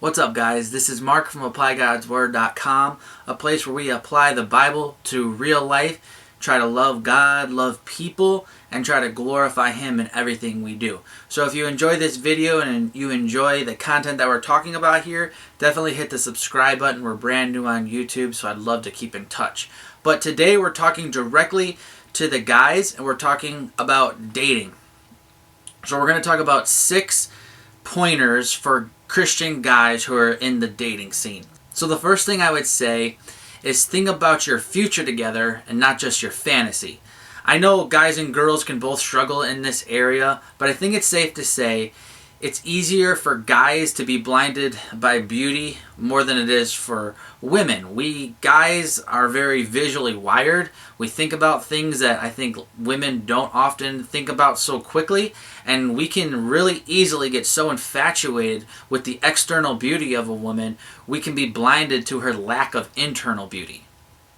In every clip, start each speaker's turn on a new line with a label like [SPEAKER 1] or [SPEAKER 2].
[SPEAKER 1] What's up, guys? This is Mark from ApplyGodsWord.com, a place where we apply the Bible to real life, try to love God, love people, and try to glorify Him in everything we do. So if you enjoy this video and you enjoy the content that we're talking about here, definitely hit the subscribe button. We're brand new on YouTube, so I'd love to keep in touch. But today we're talking directly to the guys, and we're talking about dating. So we're going to talk about 6 pointers for Christian guys who are in the dating scene. So the first thing I would say is think about your future together and not just your fantasy. I know guys and girls can both struggle in this area, but I think it's safe to say it's easier for guys to be blinded by beauty more than it is for women. We guys are very visually wired. We think about things that I think women don't often think about so quickly, and we can really easily get so infatuated with the external beauty of a woman, we can be blinded to her lack of internal beauty.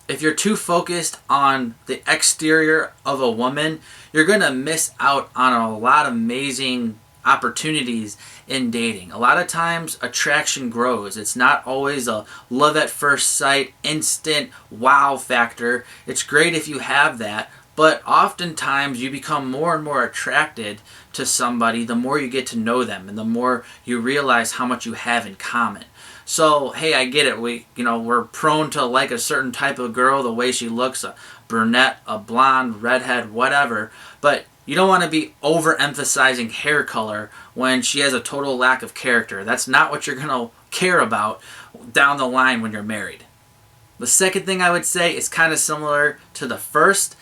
[SPEAKER 1] If you're too focused on the exterior of a woman, you're going to miss out on a lot of amazing opportunities in dating. A lot of times attraction grows. It's not always a love at first sight, instant wow factor. It's great if you have that, but oftentimes you become more and more attracted to somebody the more you get to know them and the more you realize how much you have in common. So, hey, I get it. We're prone to like a certain type of girl, the way she looks, a brunette, a blonde, redhead, whatever, but you don't want to be overemphasizing hair color when she has a total lack of character. That's not what you're going to care about down the line when you're married. The second thing I would say is kind of similar to the first.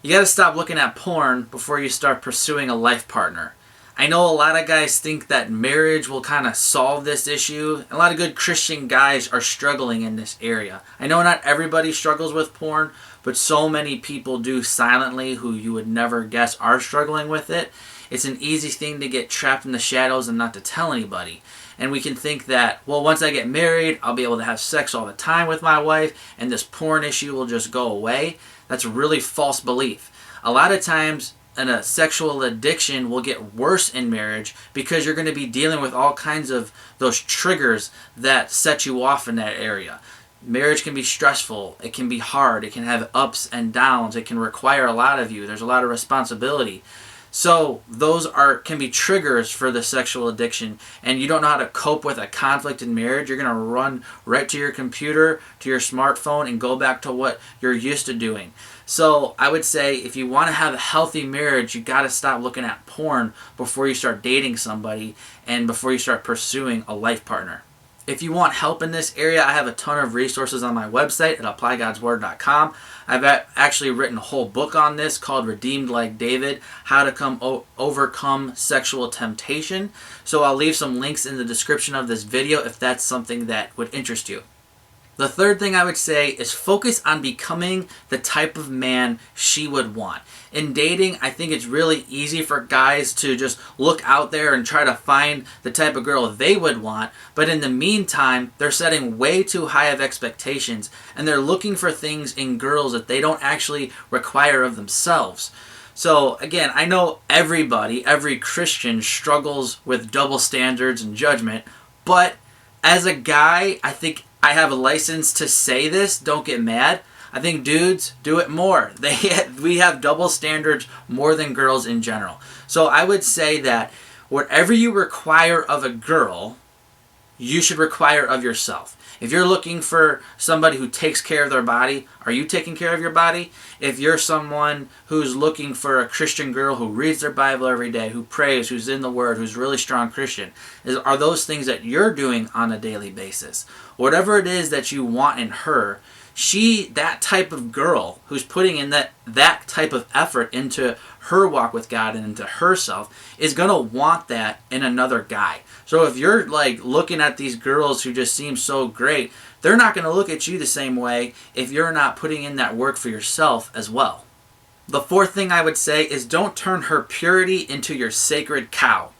[SPEAKER 1] You got to stop looking at porn before you start pursuing a life partner. I know a lot of guys think that marriage will kind of solve this issue. A lot of good Christian guys are struggling in this area. I know not everybody struggles with porn, but so many people do silently who you would never guess are struggling with it. It's an easy thing to get trapped in the shadows and not to tell anybody. And we can think that, well, once I get married, I'll be able to have sex all the time with my wife, and this porn issue will just go away. That's a really false belief. A lot of times, a sexual addiction will get worse in marriage because you're going to be dealing with all kinds of those triggers that set you off in that area. Marriage can be stressful, it can be hard, it can have ups and downs, it can require a lot of you, there's a lot of responsibility. So those can be triggers for the sexual addiction, and you don't know how to cope with a conflict in marriage. You're going to run right to your computer, to your smartphone, and go back to what you're used to doing. So I would say if you want to have a healthy marriage, you got to stop looking at porn before you start dating somebody and before you start pursuing a life partner. If you want help in this area, I have a ton of resources on my website at ApplyGodsWord.com. I've actually written a whole book on this called Redeemed Like David, How to Overcome Sexual Temptation. So I'll leave some links in the description of this video if that's something that would interest you. The third thing I would say is focus on becoming the type of man she would want. In dating, I think it's really easy for guys to just look out there and try to find the type of girl they would want, but in the meantime, they're setting way too high of expectations, and they're looking for things in girls that they don't actually require of themselves. So again, I know every Christian struggles with double standards and judgment, but as a guy, I think I have a license to say this, don't get mad. I think dudes do it more. We have double standards more than girls in general. So I would say that whatever you require of a girl, you should require of yourself. If you're looking for somebody who takes care of their body, are you taking care of your body? If you're someone who's looking for a Christian girl who reads their Bible every day, who prays, who's in the Word, who's a really strong Christian, are those things that you're doing on a daily basis? Whatever it is that you want in her, that type of girl who's putting in that type of effort into her walk with God and into herself is going to want that in another guy. So if you're like looking at these girls who just seem so great, they're not going to look at you the same way if you're not putting in that work for yourself as well. The fourth thing I would say is don't turn her purity into your sacred cow.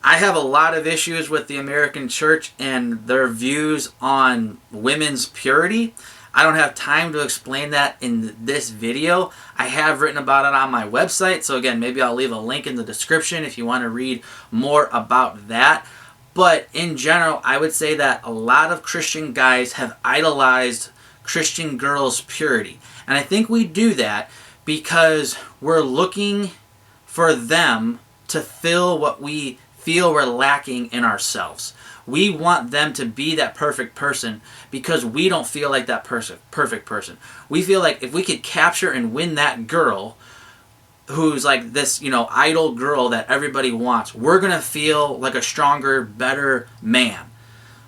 [SPEAKER 1] I have a lot of issues with the American church and their views on women's purity. I don't have time to explain that in this video. I have written about it on my website, so again, maybe I'll leave a link in the description if you want to read more about that. But in general, I would say that a lot of Christian guys have idolized Christian girls' purity. And I think we do that because we're looking for them to fill what we feel we're lacking in ourselves. We want them to be that perfect person because we don't feel like that perfect person. We feel like if we could capture and win that girl who's like this, idol girl that everybody wants, we're going to feel like a stronger, better man.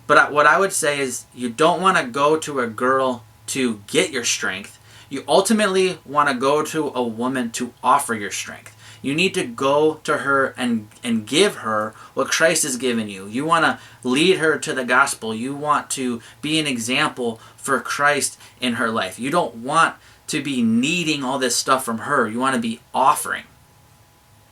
[SPEAKER 1] But what I would say is you don't want to go to a girl to get your strength. You ultimately want to go to a woman to offer your strength. You need to go to her and give her what Christ has given you. You want to lead her to the gospel. You want to be an example for Christ in her life. You don't want to be needing all this stuff from her. You want to be offering.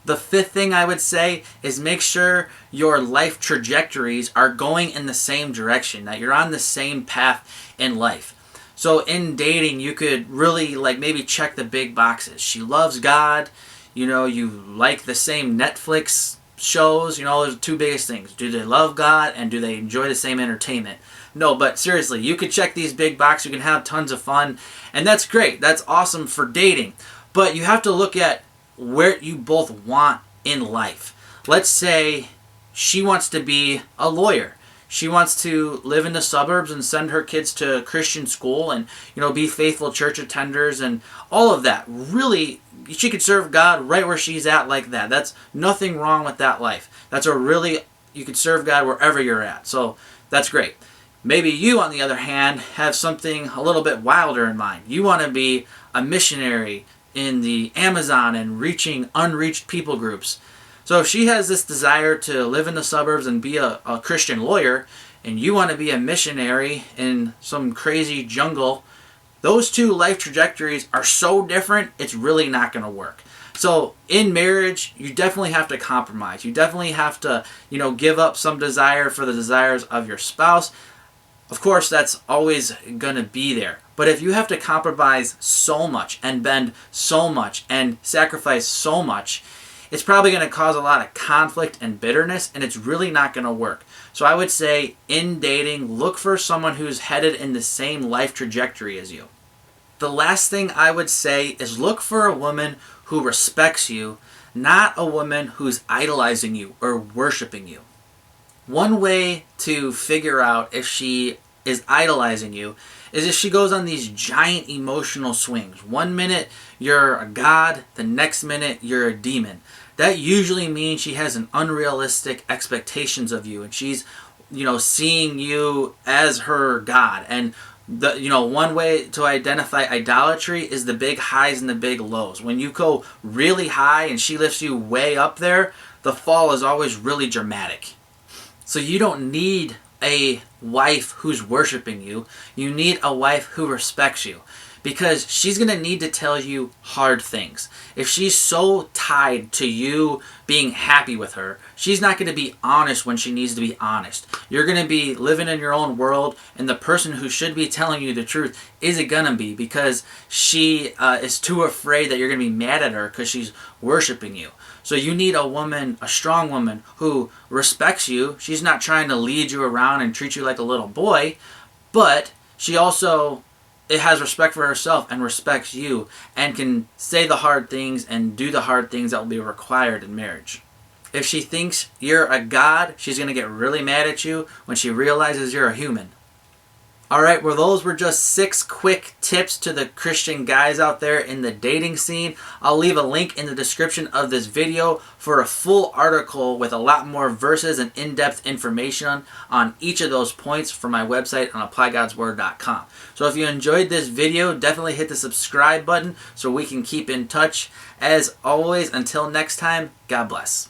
[SPEAKER 1] The fifth thing I would say is make sure your life trajectories are going in the same direction, that you're on the same path in life. So in dating, you could really maybe check the big boxes. She loves God. You like the same Netflix shows. Those are the two biggest things. Do they love God and do they enjoy the same entertainment? No, but seriously, you can check these big boxes. You can have tons of fun. And that's great. That's awesome for dating. But you have to look at where you both want in life. Let's say she wants to be a lawyer. She wants to live in the suburbs and send her kids to Christian school and, be faithful church attenders and all of that. Really, she could serve God right where she's at like that. That's nothing wrong with that life. You could serve God wherever you're at. So that's great. Maybe you, on the other hand, have something a little bit wilder in mind. You want to be a missionary in the Amazon and reaching unreached people groups. So if she has this desire to live in the suburbs and be a Christian lawyer, and you want to be a missionary in some crazy jungle, those two life trajectories are so different, it's really not going to work. So in marriage, you definitely have to compromise. You definitely have to, give up some desire for the desires of your spouse. Of course, that's always going to be there. But if you have to compromise so much and bend so much and sacrifice so much, it's probably going to cause a lot of conflict and bitterness, and it's really not going to work. So I would say in dating, look for someone who's headed in the same life trajectory as you. The last thing I would say is look for a woman who respects you, not a woman who's idolizing you or worshiping you. One way to figure out if she is idolizing you is if she goes on these giant emotional swings. 1 minute you're a god, the next minute you're a demon. That usually means she has an unrealistic expectations of you, and she's, seeing you as her god. And one way to identify idolatry is the big highs and the big lows. When you go really high and she lifts you way up there, the fall is always really dramatic. So you don't need a wife who's worshiping you. You need a wife who respects you, because she's going to need to tell you hard things. If she's so tied to you being happy with her, she's not going to be honest when she needs to be honest. You're going to be living in your own world, and the person who should be telling you the truth isn't going to be, because she is too afraid that you're going to be mad at her because she's worshiping you. So you need a woman, a strong woman, who respects you. She's not trying to lead you around and treat you like a little boy, but she also has respect for herself and respects you and can say the hard things and do the hard things that will be required in marriage. If she thinks you're a god, she's going to get really mad at you when she realizes you're a human. Alright, well, those were just 6 quick tips to the Christian guys out there in the dating scene. I'll leave a link in the description of this video for a full article with a lot more verses and in-depth information on each of those points from my website on ApplyGodsWord.com. So if you enjoyed this video, definitely hit the subscribe button so we can keep in touch. As always, until next time, God bless.